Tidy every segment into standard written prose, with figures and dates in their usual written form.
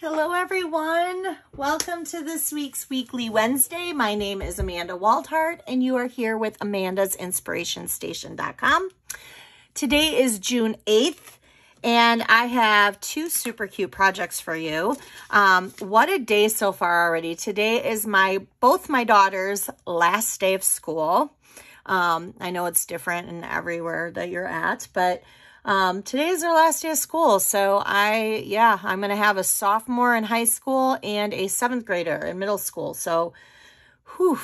Hello everyone, welcome to this week's Weekly Wednesday. My name is Amanda Walthart and you are here with Amanda'sInspirationStation.com. Today is June 8th and I have two super cute projects for you. What a day so far already. Today is both my daughters' last day of school. I know it's different in everywhere that you're at, but today is their last day of school. So I'm going to have a sophomore in high school and a 7th grader in middle school. So, whew,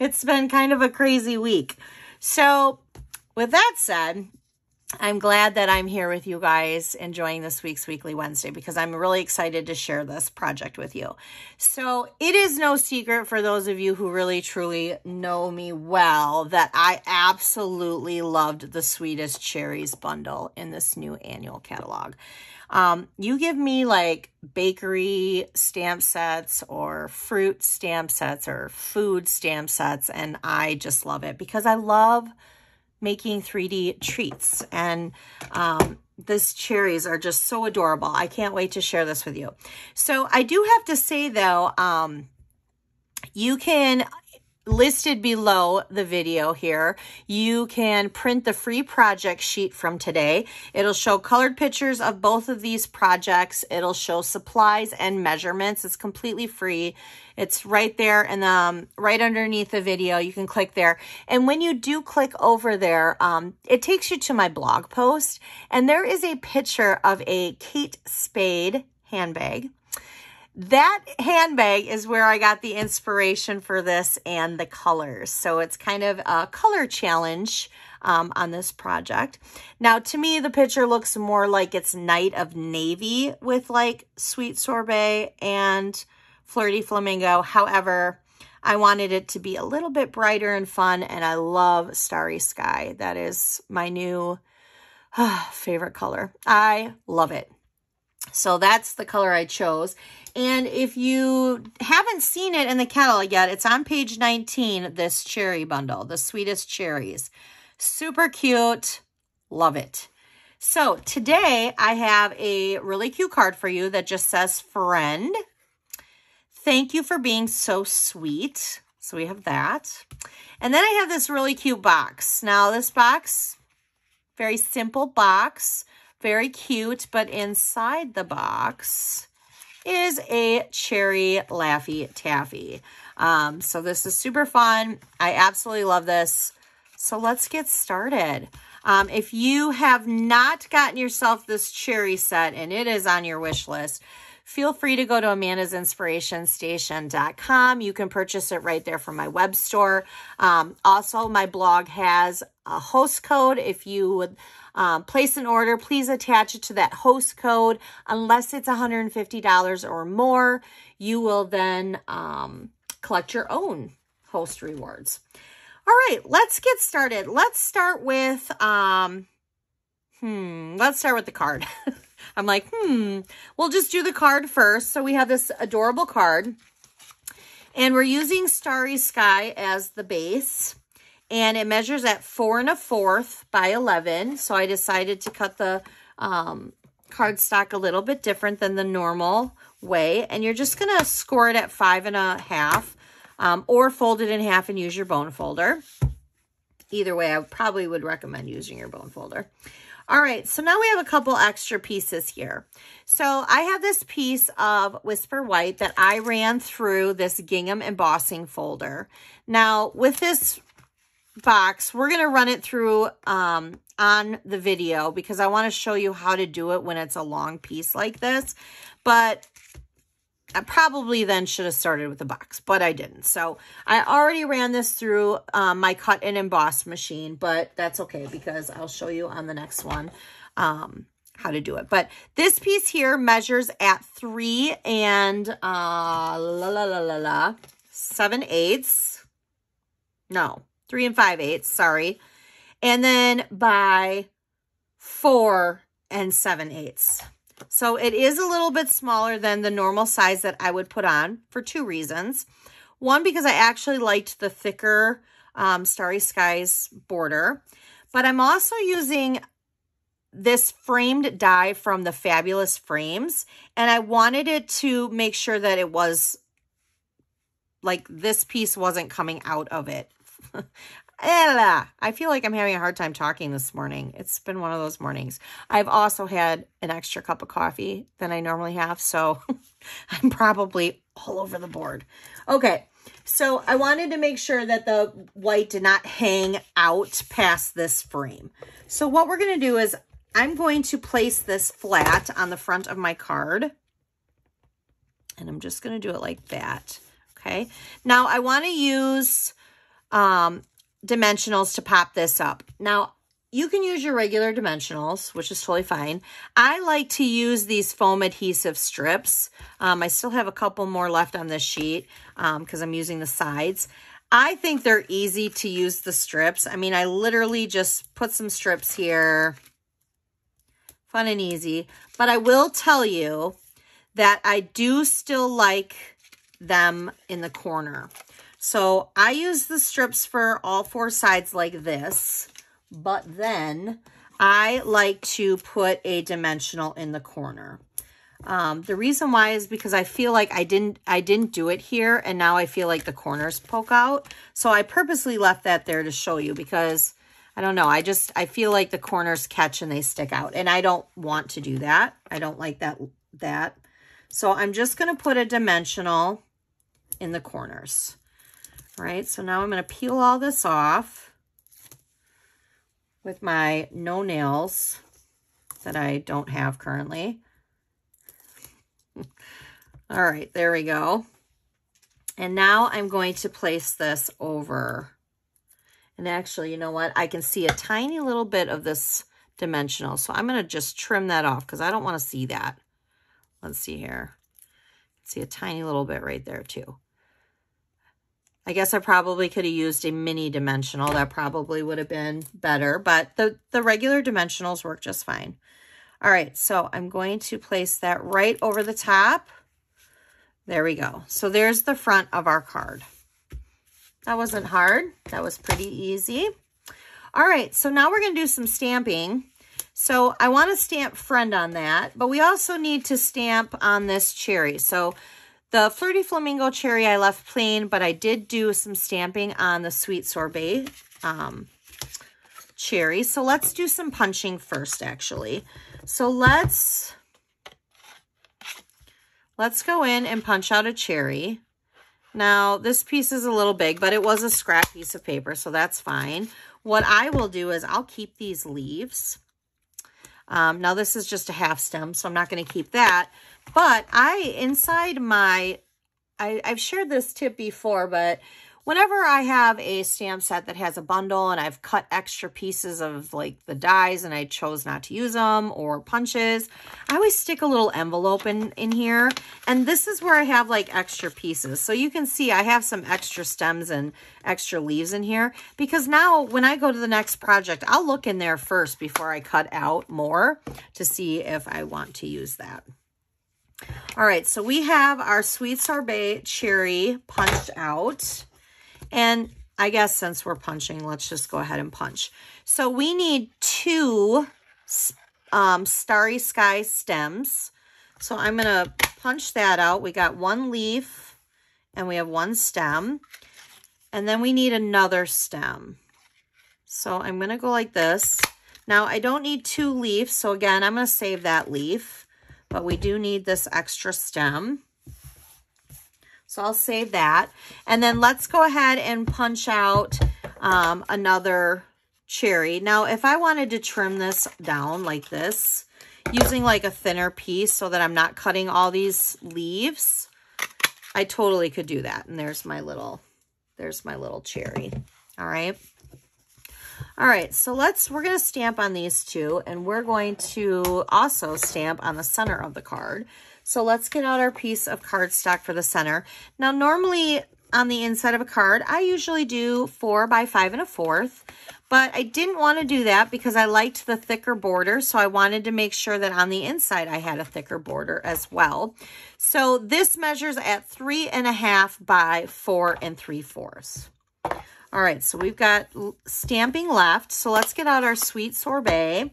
it's been kind of a crazy week. So with that said, I'm glad that I'm here with you guys enjoying this week's Weekly Wednesday because I'm really excited to share this project with you. So it is no secret for those of you who really truly know me well that I absolutely loved the Sweetest Cherries bundle in this new annual catalog. You give me like bakery stamp sets or fruit stamp sets or food stamp sets and I just love it because I love making 3D treats, and this cherries are just so adorable. I can't wait to share this with you. So I do have to say though, you can, listed below the video here, you can print the free project sheet from today. It'll show colored pictures of both of these projects. It'll show supplies and measurements. It's completely free. It's right there and right underneath the video. You can click there. And when you do click over there, it takes you to my blog post. And there is a picture of a Kate Spade handbag. That handbag is where I got the inspiration for this and the colors. So it's kind of a color challenge on this project. Now, to me, the picture looks more like it's Night of Navy with like Sweet Sorbet and Flirty Flamingo. However, I wanted it to be a little bit brighter and fun, and I love Starry Sky. That is my new favorite color. I love it. So that's the color I chose. And if you haven't seen it in the catalog yet, it's on page 19, this cherry bundle, the Sweetest Cherries. Super cute. Love it. So today I have a really cute card for you that just says, friend, thank you for being so sweet. So we have that. And then I have this really cute box. Now this box, very simple box, very cute, but inside the box is a cherry Laffy Taffy. So this is super fun. I absolutely love this. So let's get started. If you have not gotten yourself this cherry set and it is on your wish list, feel free to go to Amanda'sInspirationStation.com. You can purchase it right there from my web store. Also, my blog has a host code. If you would place an order, please attach it to that host code. Unless it's $150 or more, you will then collect your own host rewards. All right, let's get started. Let's start with the card. I'm like, we'll just do the card first. So we have this adorable card, and we're using Starry Sky as the base. And it measures at 4 1/4 by 11. So I decided to cut the cardstock a little bit different than the normal way. And you're just going to score it at 5 1/2 or fold it in half and use your bone folder. Either way, I probably would recommend using your bone folder. All right, so now we have a couple extra pieces here. So I have this piece of Whisper White that I ran through this gingham embossing folder. Now with this box, we're going to run it through on the video because I want to show you how to do it when it's a long piece like this. But I probably then should have started with the box, but I didn't. So I already ran this through my cut and emboss machine, but that's okay because I'll show you on the next one how to do it. But this piece here measures at 3 7/8. No. 3 5/8, sorry. And then by 4 7/8. So it is a little bit smaller than the normal size that I would put on for two reasons. One, because I actually liked the thicker Starry Skies border, but I'm also using this framed die from the Fabulous Frames, and I wanted it to make sure that it was like this piece wasn't coming out of it. I feel like I'm having a hard time talking this morning. It's been one of those mornings. I've also had an extra cup of coffee than I normally have, so I'm probably all over the board. Okay, so I wanted to make sure that the white did not hang out past this frame. So what we're going to do is I'm going to place this flat on the front of my card, and I'm just going to do it like that. Okay, now I want to use dimensionals to pop this up. Now, you can use your regular dimensionals, which is totally fine. I like to use these foam adhesive strips. I still have a couple more left on this sheet because I'm using the sides. I think they're easy to use, the strips. I mean, I literally just put some strips here. Fun and easy. But I will tell you that I do still like them in the corner. So I use the strips for all four sides like this, but then I like to put a dimensional in the corner. The reason why is because I feel like I didn't do it here, and now I feel like the corners poke out. So I purposely left that there to show you because I don't know. I feel like the corners catch and they stick out, and I don't want to do that. I don't like that. So I'm just going to put a dimensional in the corners. All right, so now I'm going to peel all this off with my no nails that I don't have currently. All right, there we go. And now I'm going to place this over. And actually, you know what? I can see a tiny little bit of this dimensional. So I'm going to just trim that off because I don't want to see that. Let's see here. See a tiny little bit right there too. I guess I probably could have used a mini dimensional. That probably would have been better, but the regular dimensionals work just fine. All right, so I'm going to place that right over the top. There we go. So there's the front of our card. That wasn't hard. That was pretty easy. All right, so now we're going to do some stamping. So I want to stamp Friend on that, but we also need to stamp on this cherry. So the Flirty Flamingo cherry I left plain, but I did do some stamping on the Sweet Sorbet cherry. So let's do some punching first, actually. So let's go in and punch out a cherry. Now, this piece is a little big, but it was a scrap piece of paper, so that's fine. What I will do is I'll keep these leaves. Now, this is just a half stem, so I'm not going to keep that. But I've shared this tip before, but whenever I have a stamp set that has a bundle and I've cut extra pieces of like the dies and I chose not to use them or punches, I always stick a little envelope in here. And this is where I have like extra pieces. So you can see I have some extra stems and extra leaves in here because now when I go to the next project, I'll look in there first before I cut out more to see if I want to use that. All right, so we have our Sweet Sorbet cherry punched out. And I guess since we're punching, let's just go ahead and punch. So we need 2 Starry Sky stems. So I'm going to punch that out. We got 1 leaf and we have 1 stem. And then we need another stem. So I'm going to go like this. Now I don't need 2 leaves. So again, I'm going to save that leaf. But we do need this extra stem. So I'll save that. And then let's go ahead and punch out another cherry. Now, if I wanted to trim this down like this, using like a thinner piece so that I'm not cutting all these leaves, I totally could do that. And there's my little cherry. All right. All right, so we're going to stamp on these 2, and we're going to also stamp on the center of the card. So let's get out our piece of cardstock for the center. Now, normally on the inside of a card, I usually do 4 by 5 1/4, but I didn't want to do that because I liked the thicker border, so I wanted to make sure that on the inside I had a thicker border as well. So this measures at 3 1/2 by 4 3/4. All right, so we've got stamping left. So let's get out our Sweet Sorbet.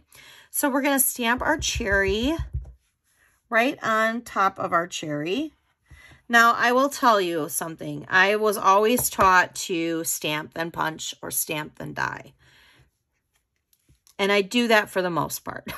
So we're going to stamp our cherry right on top of our cherry. Now, I will tell you something. I was always taught to stamp then punch or stamp then die. And I do that for the most part.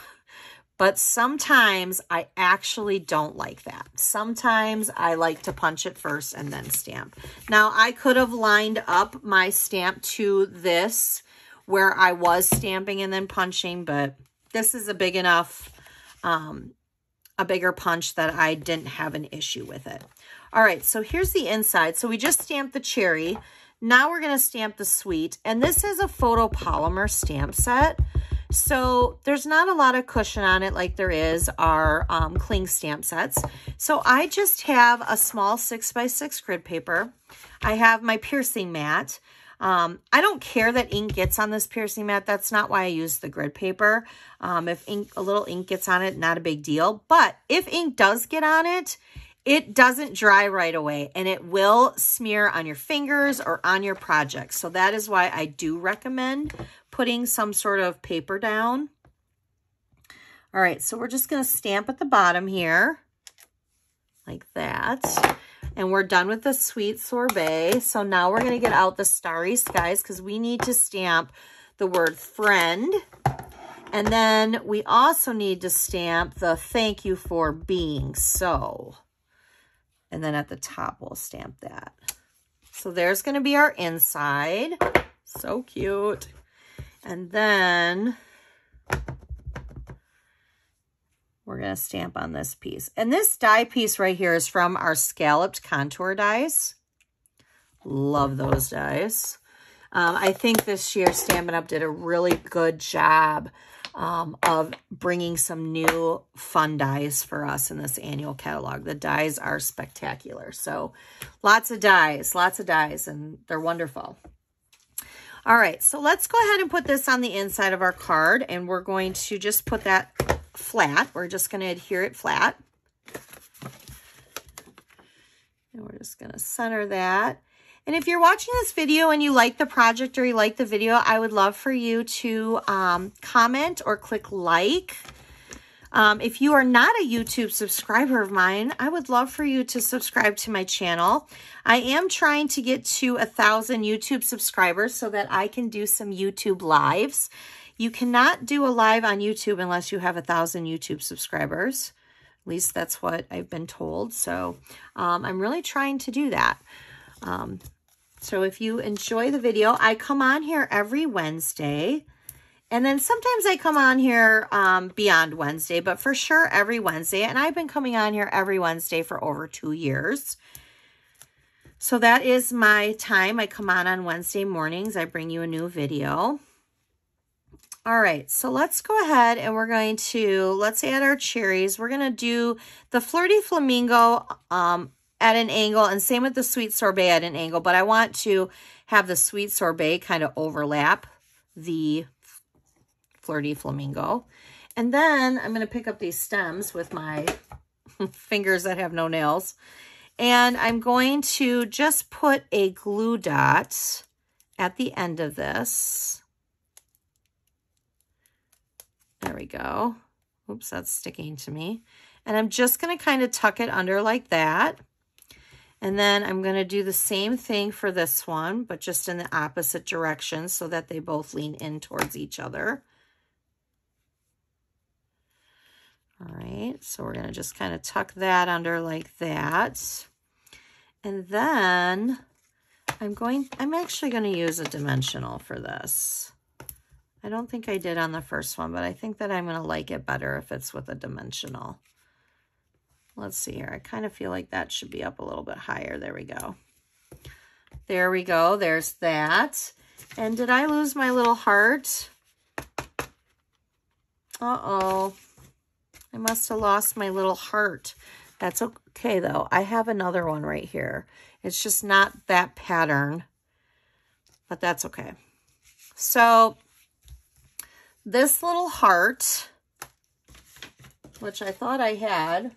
But sometimes I actually don't like that. Sometimes I like to punch it first and then stamp. Now, I could have lined up my stamp to this where I was stamping and then punching, but this is a big enough, a bigger punch that I didn't have an issue with it. All right, so here's the inside. So we just stamped the cherry. Now we're going to stamp the sweet. And this is a photopolymer stamp set. So there's not a lot of cushion on it like there is our cling stamp sets. So I just have a small 6x6 grid paper. I have my piercing mat. I don't care that ink gets on this piercing mat. That's not why I use the grid paper. If a little ink gets on it, not a big deal. But if ink does get on it, it doesn't dry right away, and it will smear on your fingers or on your project. So that is why I do recommend putting some sort of paper down. All right, so we're just going to stamp at the bottom here like that. And we're done with the sweet sorbet. So now we're going to get out the starry skies because we need to stamp the word friend. And then we also need to stamp the thank you for being so. And then at the top, we'll stamp that. So there's going to be our inside. So cute. And then we're going to stamp on this piece. And this die piece right here is from our scalloped contour dies. Love those dies. I think this year Stampin' Up! Did a really good job of bringing some new fun dies for us in this annual catalog. The dies are spectacular. So lots of dies, and they're wonderful. All right, so let's go ahead and put this on the inside of our card, and we're going to just put that flat. We're just going to adhere it flat. And we're just going to center that. And if you're watching this video and you like the project or you like the video, I would love for you to comment or click like. If you are not a YouTube subscriber of mine, I would love for you to subscribe to my channel. I am trying to get to 1,000 YouTube subscribers so that I can do some YouTube lives. You cannot do a live on YouTube unless you have 1,000 YouTube subscribers. At least that's what I've been told. So I'm really trying to do that. So if you enjoy the video, I come on here every Wednesday, and then sometimes I come on here beyond Wednesday, but for sure every Wednesday. And I've been coming on here every Wednesday for over 2 years. So that is my time. I come on Wednesday mornings. I bring you a new video. All right, so let's go ahead and we're going to, let's add our cherries. We're going to do the Flirty Flamingo at an angle, and same with the sweet sorbet at an angle, but I want to have the sweet sorbet kind of overlap the Flirty Flamingo. And then I'm going to pick up these stems with my fingers that have no nails, and I'm going to just put a glue dot at the end of this. There we go. Oops, that's sticking to me. And I'm just going to kind of tuck it under like that. And then I'm going to do the same thing for this one, but just in the opposite direction so that they both lean in towards each other. All right, so we're going to just kind of tuck that under like that. And then I'm actually going to use a dimensional for this. I don't think I did on the first one, but I think that I'm going to like it better if it's with a dimensional. Let's see here. I kind of feel like that should be up a little bit higher. There we go. There we go. There's that. And did I lose my little heart? Uh-oh. I must have lost my little heart. That's okay, though. I have another one right here. It's just not that pattern, but that's okay. So this little heart, which I thought I had,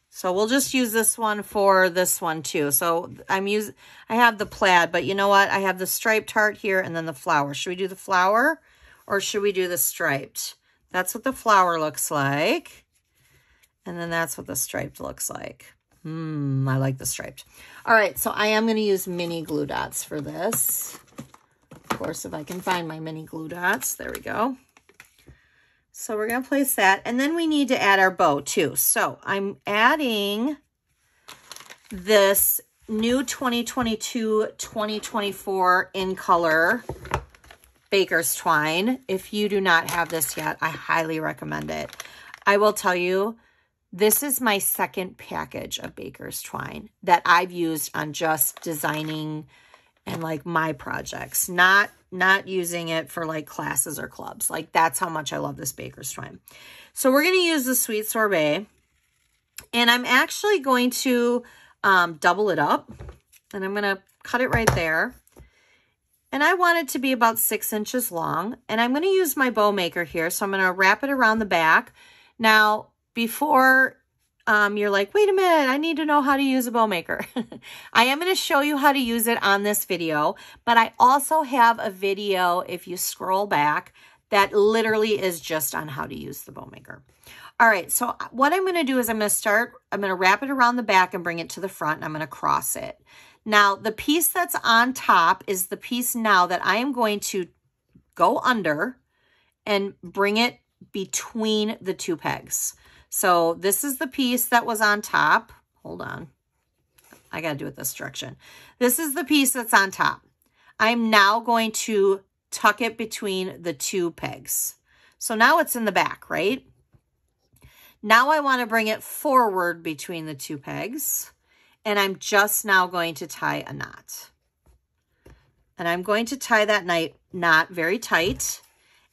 so we'll just use this one for this one too. So I have the plaid, but you know what? I have the striped heart here and then the flower. Should we do the flower or should we do the striped? That's what the flower looks like. And then that's what the striped looks like. I like the striped. All right, so I am going to use mini glue dots for this. Of course, if I can find my mini glue dots. There we go. So we're going to place that. And then we need to add our bow too. So I'm adding this new 2022-2024 in color Baker's Twine. If you do not have this yet, I highly recommend it. I will tell you, this is my second package of Baker's Twine that I've used on just designing and like my projects, not using it for like classes or clubs. Like that's how much I love this Baker's Twine. So we're going to use the Sweet Sorbet, and I'm actually going to double it up, and I'm going to cut it right there. And I want it to be about 6 inches long, and I'm going to use my bow maker here. So I'm going to wrap it around the back. Now, before you're like, wait a minute, I need to know how to use a bow maker. I am going to show you how to use it on this video, but I also have a video, if you scroll back, that literally is just on how to use the bow maker. All right, so what I'm going to do is I'm going to wrap it around the back and bring it to the front, and I'm going to cross it. Now, the piece that's on top is the piece now that I am going to go under and bring it between the two pegs. So this is the piece that was on top. Hold on. I got to do it this direction. This is the piece that's on top. I'm now going to tuck it between the two pegs. So now it's in the back, right? Now I want to bring it forward between the two pegs. And I'm just now going to tie a knot. And I'm going to tie that knot very tight.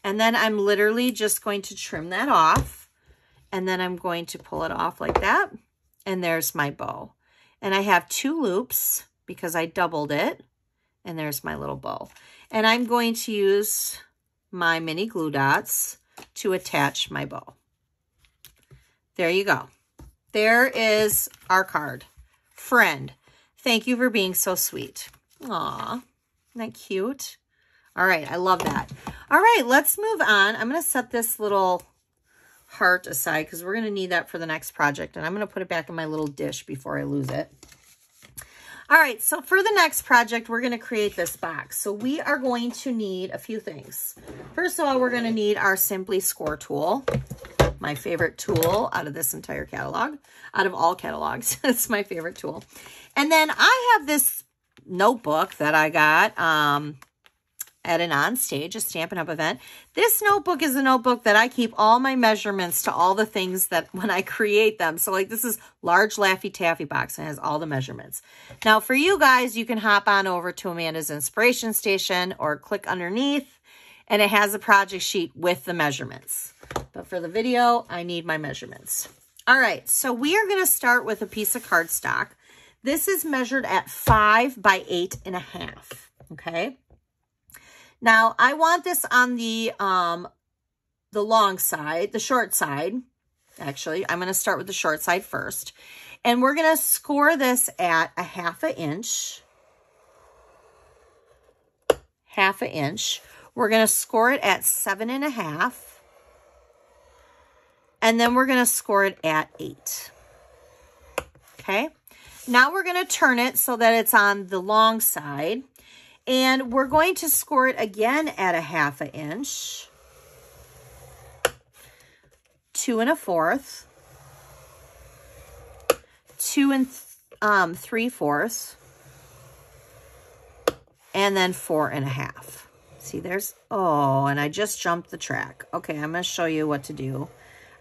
And then I'm literally just going to trim that off. And then I'm going to pull it off like that. And there's my bow. And I have 2 loops because I doubled it. And there's my little bow. And I'm going to use my mini glue dots to attach my bow. There you go. There is our card. Friend, thank you for being so sweet. Aw, isn't that cute? All right, I love that. All right, let's move on. I'm going to set this little heart aside because we're going to need that for the next project. And I'm going to put it back in my little dish before I lose it. All right, so for the next project, we're going to create this box. So we are going to need a few things. First of all, we're going to need our Simply Score tool. My favorite tool out of this entire catalog, out of all catalogs. It's my favorite tool. And then I have this notebook that I got at an onstage, a Stampin' Up event. This notebook is a notebook that I keep all my measurements to all the things that when I create them. So like this is large Laffy Taffy box and has all the measurements. Now for you guys, you can hop on over to Amanda's Inspiration Station or click underneath and it has a project sheet with the measurements. But for the video, I need my measurements. All right, so we are going to start with a piece of cardstock. This is measured at 5 by 8.5, okay? Now, I want this on the long side, the short side. Actually, I'm going to start with the short side first. And we're going to score this at 1/2 inch. 1/2 inch. We're going to score it at 7.5. And then we're going to score it at 8. Okay. Now we're going to turn it so that it's on the long side. And we're going to score it again at 1/2 inch. 2 1/4. 2 3/4. And then 4.5. See, there's, oh, and I just jumped the track. Okay, I'm going to show you what to do.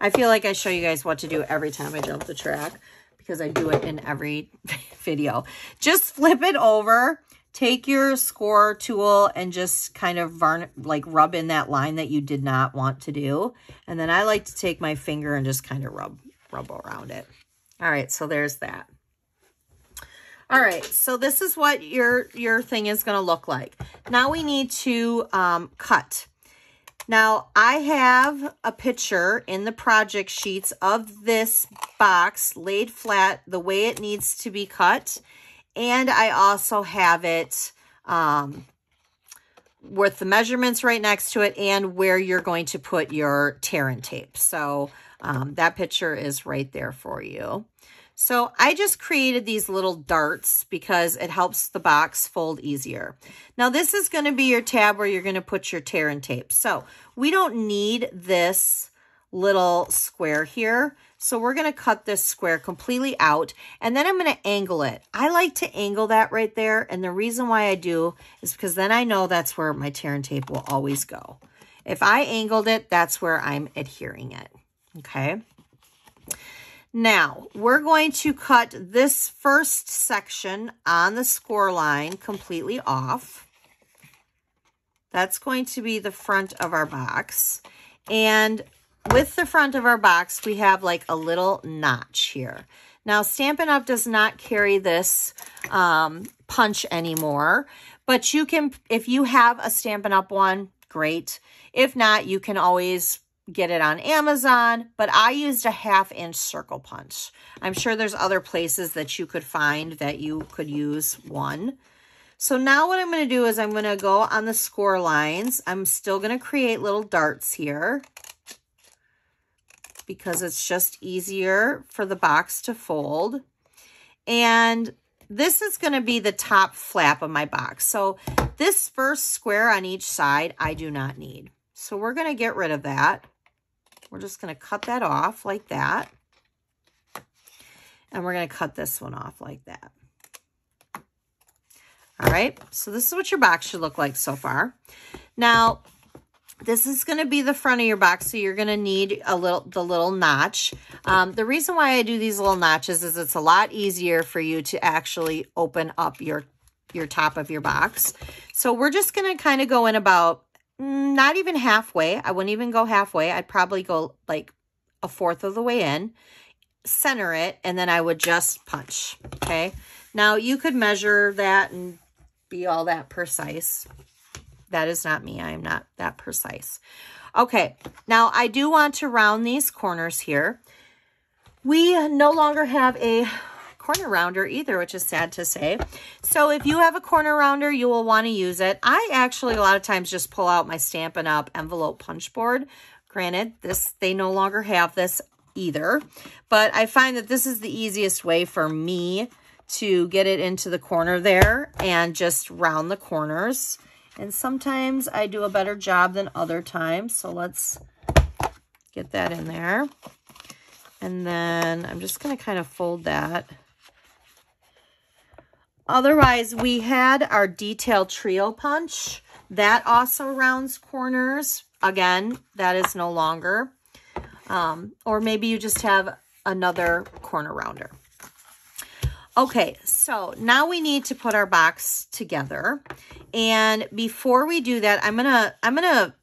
I feel like I show you guys what to do every time I jump the track because I do it in every video. Just flip it over, take your score tool and just kind of rub in that line that you did not want to do. And then I like to take my finger and just kind of rub around it. All right, so there's that. All right, so this is what your thing is going to look like. Now we need to cut. Now, I have a picture in the project sheets of this box laid flat the way it needs to be cut. And I also have it with the measurements right next to it and where you're going to put your tear and tape. So that picture is right there for you. So I just created these little darts because it helps the box fold easier. Now this is going to be your tab where you're going to put your tear and tape. So we don't need this little square here. So we're going to cut this square completely out, and then I'm going to angle it. I like to angle that right there, and the reason why I do is because then I know that's where my tear and tape will always go. If I angled it, that's where I'm adhering it, okay? Now, we're going to cut this first section on the score line completely off. That's going to be the front of our box, and with the front of our box, we have like a little notch here. Now, Stampin' Up! Does not carry this punch anymore, but you can, if you have a Stampin' Up! One, great. If not, you can always get it on Amazon, but I used a 1/2-inch circle punch. I'm sure there's other places that you could find that you could use one. So now what I'm going to do is I'm going to go on the score lines. I'm still going to create little darts here, because it's just easier for the box to fold. And this is going to be the top flap of my box. So this first square on each side, I do not need. So we're going to get rid of that. We're just going to cut that off like that. And we're going to cut this one off like that. All right, so this is what your box should look like so far. Now, this is going to be the front of your box, so you're going to need the little notch. The reason why I do these little notches is it's a lot easier for you to actually open up your top of your box. So we're just going to kind of go in about, not even halfway. I wouldn't even go halfway. I'd probably go like 1/4 of the way in, center it, and then I would just punch, okay? Now, you could measure that and be all that precise. That is not me. I am not that precise. Okay, now I do want to round these corners here. We no longer have a corner rounder either, which is sad to say. So if you have a corner rounder, you will want to use it. I actually a lot of times just pull out my Stampin' Up! Envelope punch board. Granted, they no longer have this either, but I find that this is the easiest way for me to get it into the corner there and just round the corners. And sometimes I do a better job than other times. So let's get that in there. And then I'm just going to kind of fold that. Otherwise, we had our detailed trio punch. That also rounds corners. Again, that is no longer. Or maybe you just have another corner rounder. Okay, so now we need to put our box together. And before we do that, I'm gonna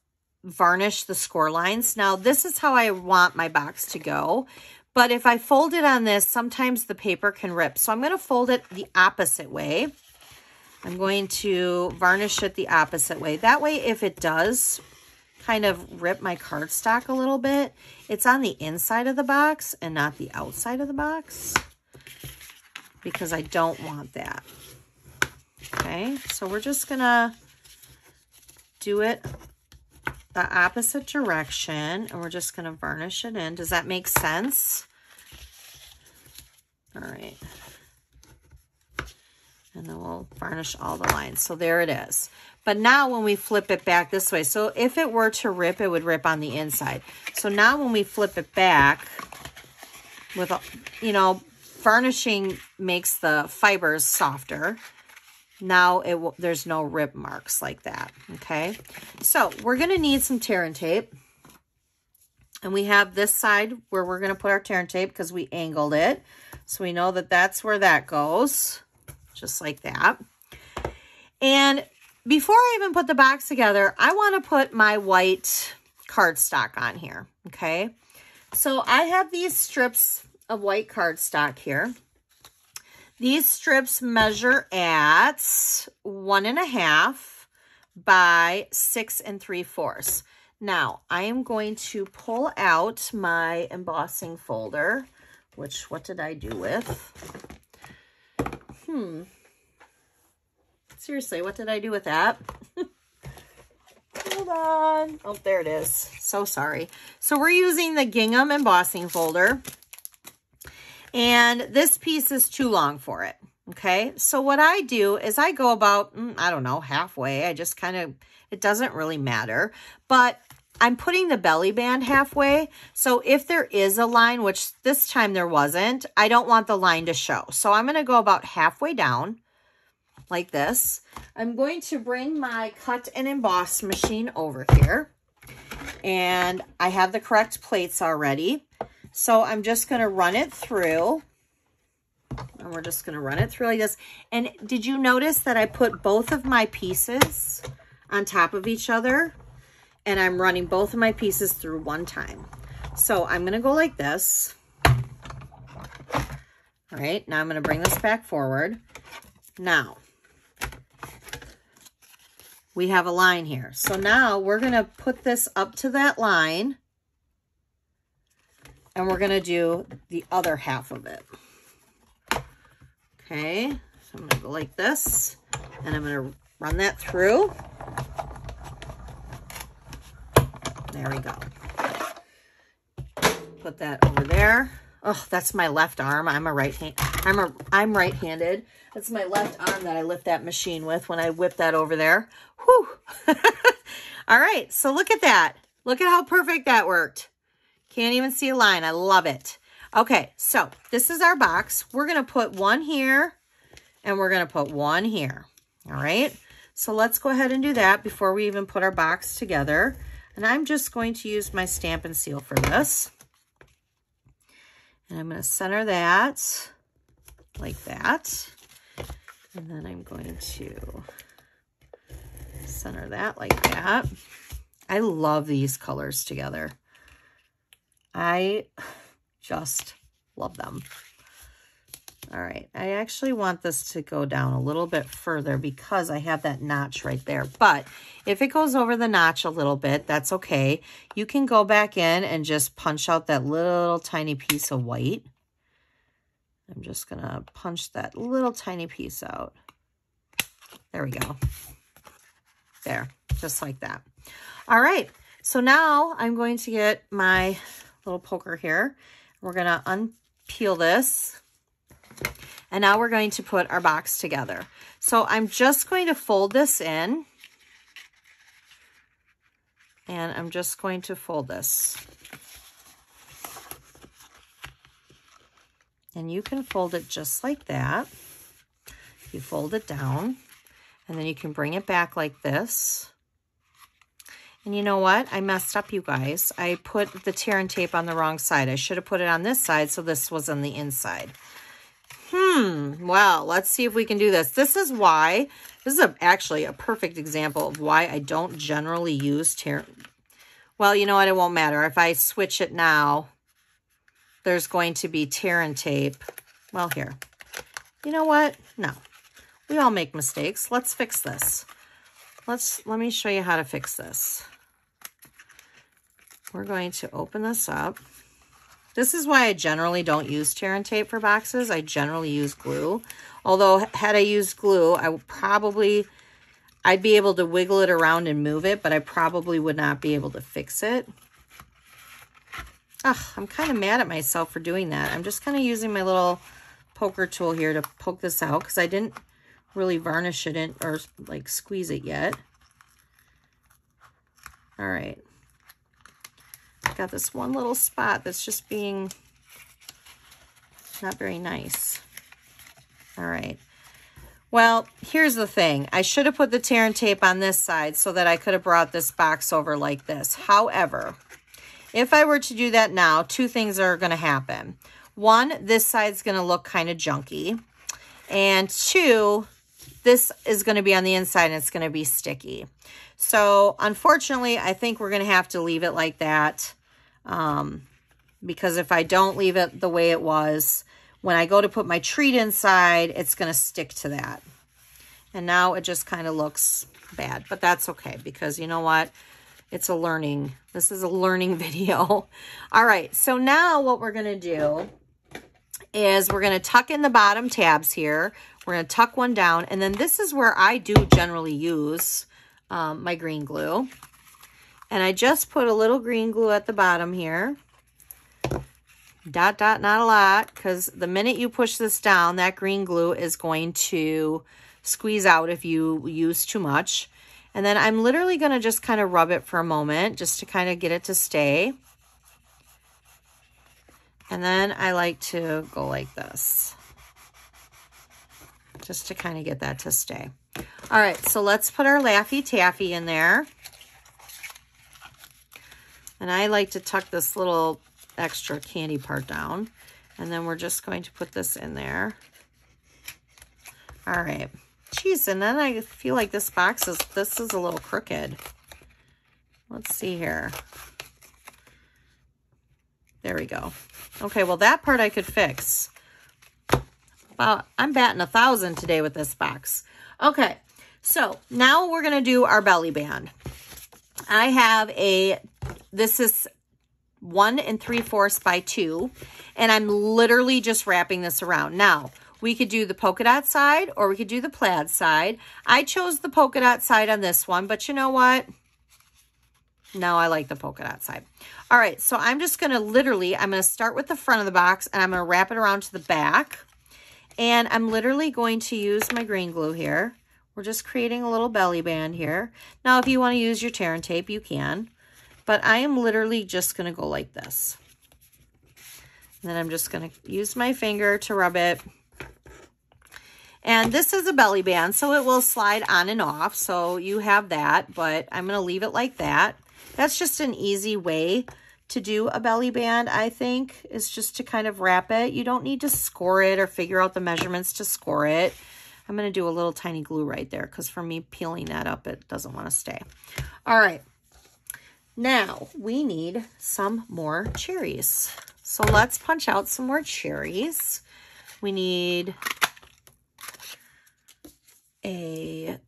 varnish the score lines. Now, this is how I want my box to go. But if I fold it on this, sometimes the paper can rip. So I'm going to fold it the opposite way. I'm going to varnish it the opposite way. That way, if it does kind of rip my cardstock a little bit, it's on the inside of the box and not the outside of the box, because I don't want that. Okay, so we're just going to do it the opposite direction, and we're just going to varnish it in. Does that make sense? All right. And then we'll varnish all the lines. So there it is. But now when we flip it back this way, so if it were to rip, it would rip on the inside. So now when we flip it back, with, you know, varnishing makes the fibers softer. Now there's no rip marks like that, okay? So we're going to need some tear and tape. And we have this side where we're going to put our tear and tape because we angled it. So we know that that's where that goes, just like that. And before I even put the box together, I want to put my white cardstock on here, okay? So I have these strips of white cardstock here. These strips measure at 1.5 by 6 3/4. Now, I am going to pull out my embossing folder, which, what did I do with? Seriously, what did I do with that? Hold on. Oh, there it is. So sorry. So we're using the gingham embossing folder. And this piece is too long for it. Okay. So what I do is I go about, I don't know, halfway. I just kind of, it doesn't really matter. But I'm putting the belly band halfway. So if there is a line, which this time there wasn't, I don't want the line to show. So I'm going to go about halfway down like this. I'm going to bring my cut and emboss machine over here. And I have the correct plates already. So I'm just going to run it through. And we're just going to run it through like this. And did you notice that I put both of my pieces on top of each other? And I'm running both of my pieces through one time. So I'm going to go like this. All right, now I'm going to bring this back forward. Now, we have a line here. So now we're going to put this up to that line. And we're going to do the other half of it. Okay, so I'm going to go like this. And I'm going to run that through. There we go. Put that over there. Oh, that's my left arm. I'm right-handed. That's my left arm that I lift that machine with when I whip that over there. Whew. All right, so look at that. Look at how perfect that worked. Can't even see a line. I love it. Okay, so this is our box. We're going to put one here and we're going to put one here. All right, so let's go ahead and do that before we even put our box together. And I'm just going to use my Stampin' Seal for this. And I'm going to center that like that. And then I'm going to center that like that. I love these colors together. I just love them. All right, I actually want this to go down a little bit further because I have that notch right there. But if it goes over the notch a little bit, that's okay. You can go back in and just punch out that little tiny piece of white. I'm just gonna punch that little tiny piece out. There we go. There, just like that. All right, so now I'm going to get my little poker here. We're gonna unpeel this. And now we're going to put our box together. So I'm just going to fold this in. And I'm just going to fold this. And you can fold it just like that. You fold it down. And then you can bring it back like this. And you know what? I messed up, you guys. I put the tear and tape on the wrong side. I should have put it on this side so this was on the inside. Well, let's see if we can do this. This is actually a perfect example of why I don't generally use tear. Well, you know what? It won't matter. If I switch it now, there's going to be tear and tape. Well, here. You know what? No. We all make mistakes. Let's fix this. Let me show you how to fix this. We're going to open this up. This is why I generally don't use tear and tape for boxes. I generally use glue. Although, had I used glue, I'd be able to wiggle it around and move it, but I probably would not be able to fix it. Ugh, I'm kind of mad at myself for doing that. I'm just kind of using my little poker tool here to poke this out because I didn't really varnish it in or like squeeze it yet. All right. Got this one little spot that's just being not very nice. All right. Well, here's the thing. I should have put the tear and tape on this side so that I could have brought this box over like this. However, if I were to do that now, two things are going to happen. One, this side's going to look kind of junky. And two, this is going to be on the inside and it's going to be sticky. So unfortunately, I think we're going to have to leave it like that. Because if I don't leave it the way it was, when I go to put my treat inside, it's going to stick to that. And now it just kind of looks bad, but that's okay because you know what? This is a learning video. All right. So now what we're going to do is we're going to tuck in the bottom tabs here. We're going to tuck one down. And then this is where I do generally use my green glue. And I just put a little green glue at the bottom here. Dot, dot, not a lot, because the minute you push this down, that green glue is going to squeeze out if you use too much. And then I'm literally going to just kind of rub it for a moment just to kind of get it to stay. And then I like to go like this, just to kind of get that to stay. All right, so let's put our Laffy Taffy in there. And I like to tuck this little extra candy part down. And then we're just going to put this in there. All right. Geez, and then I feel like this is a little crooked. Let's see here. There we go. Okay, well, that part I could fix. Well, I'm batting 1,000 today with this box. Okay, so now we're going to do our belly band. I have this is 1 3/4 by 2, and I'm literally just wrapping this around. Now, we could do the polka dot side or we could do the plaid side. I chose the polka dot side on this one, but you know what? No, I like the polka dot side. All right, so I'm just going to I'm going to start with the front of the box, and I'm going to wrap it around to the back. And I'm literally going to use my green glue here. We're just creating a little belly band here. Now, if you want to use your tear and tape, you can. But I am literally just going to go like this. And then I'm just going to use my finger to rub it. And this is a belly band, so it will slide on and off. So you have that, but I'm going to leave it like that. That's just an easy way to do a belly band, I think, is just to kind of wrap it. You don't need to score it or figure out the measurements to score it. I'm going to do a little tiny glue right there because for me peeling that up, it doesn't want to stay. All right. Now we need some more cherries. So let's punch out some more cherries. We need a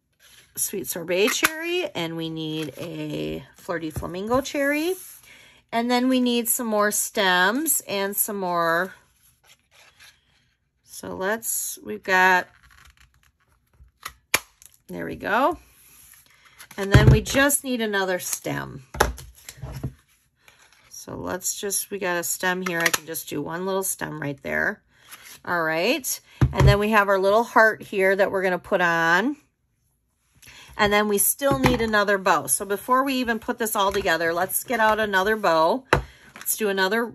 sweet sorbet cherry, and we need a flirty flamingo cherry. And then we need some more stems and some more. So we've got, there we go. And then we just need another stem. So we got a stem here. I can just do one little stem right there. All right. And then we have our little heart here that we're going to put on. And then we still need another bow. So before we even put this all together, let's get out another bow. Let's do another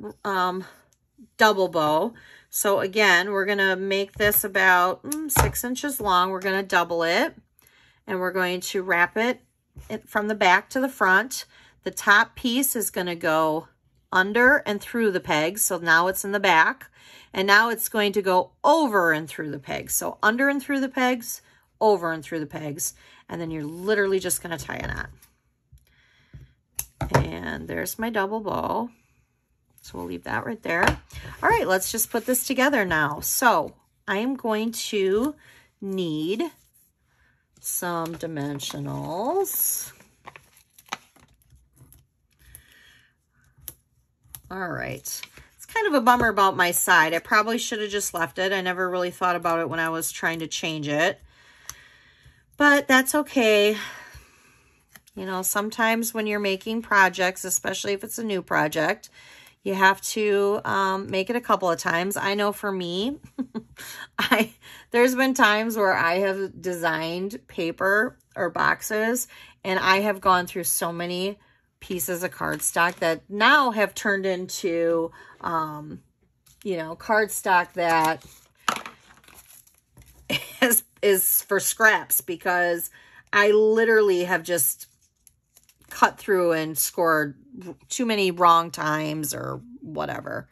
double bow. So again, we're going to make this about 6 inches long. We're going to double it. And we're going to wrap it from the back to the front. The top piece is going to go under and through the pegs. So now it's in the back. And now it's going to go over and through the pegs. So under and through the pegs, over and through the pegs. And then you're literally just going to tie a knot. And there's my double bow. So we'll leave that right there. All right, let's just put this together now. So I am going to need some dimensionals. All right. It's kind of a bummer about my side. I probably should have just left it. I never really thought about it when I was trying to change it. But that's okay. You know, sometimes when you're making projects, especially if it's a new project, you have to make it a couple of times. I know for me, there's been times where I have designed paper or boxes, and I have gone through so many pieces of cardstock that now have turned into, you know, cardstock that is for scraps, because I literally have just cut through and scored too many wrong times or whatever.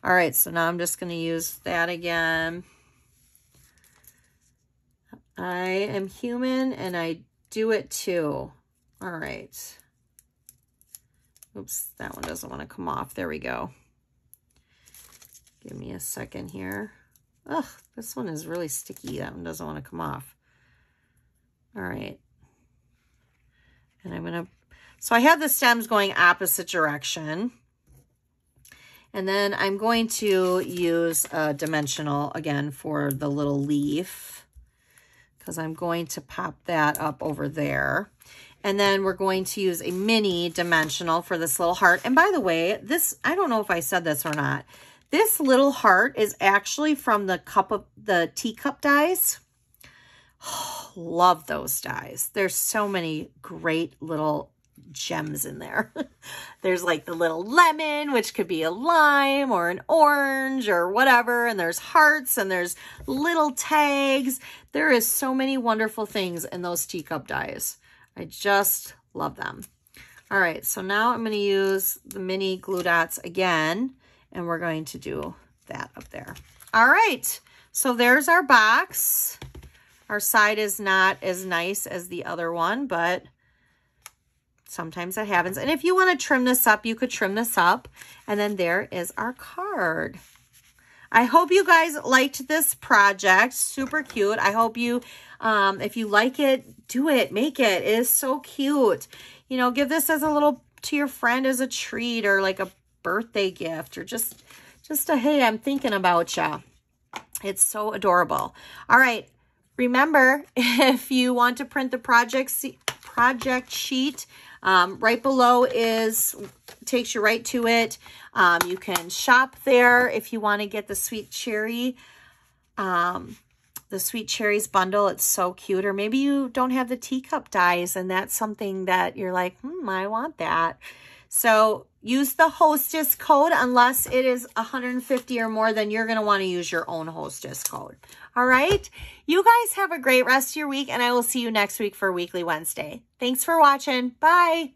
All right, so now I'm just going to use that again. I am human and I do it too. All right. Oops, that one doesn't want to come off. There we go. Give me a second here. Ugh, this one is really sticky. That one doesn't want to come off. All right. And I'm going to, so I have the stems going opposite direction. And then I'm going to use a dimensional again for the little leaf, because I'm going to pop that up over there. And then we're going to use a mini dimensional for this little heart. And by the way, this, I don't know if I said this or not. This little heart is actually from the teacup dies. Oh, love those dies. There's so many great little gems in there. There's like the little lemon, which could be a lime or an orange or whatever. And there's hearts and there's little tags. There is so many wonderful things in those teacup dies. I just love them. All right, so now I'm going to use the mini glue dots again, and we're going to do that up there. All right, so there's our box. Our side is not as nice as the other one, but sometimes that happens. And if you want to trim this up, you could trim this up. And then there is our card. I hope you guys liked this project. Super cute. I hope you, if you like it, do it, make it. It is so cute. You know, give this as a little, to your friend as a treat or like a birthday gift or just a, hey, I'm thinking about you. It's so adorable. All right. Remember, if you want to print the project sheet, right below takes you right to it. You can shop there if you want to get the Sweet Cherry, the Sweet Cherries bundle. It's so cute. Or maybe you don't have the teacup dies and that's something that you're like, I want that. So use the Hostess code. Unless it is 150 or more, then you're going to want to use your own Hostess code. All right. You guys have a great rest of your week, and I will see you next week for Weekly Wednesday. Thanks for watching. Bye.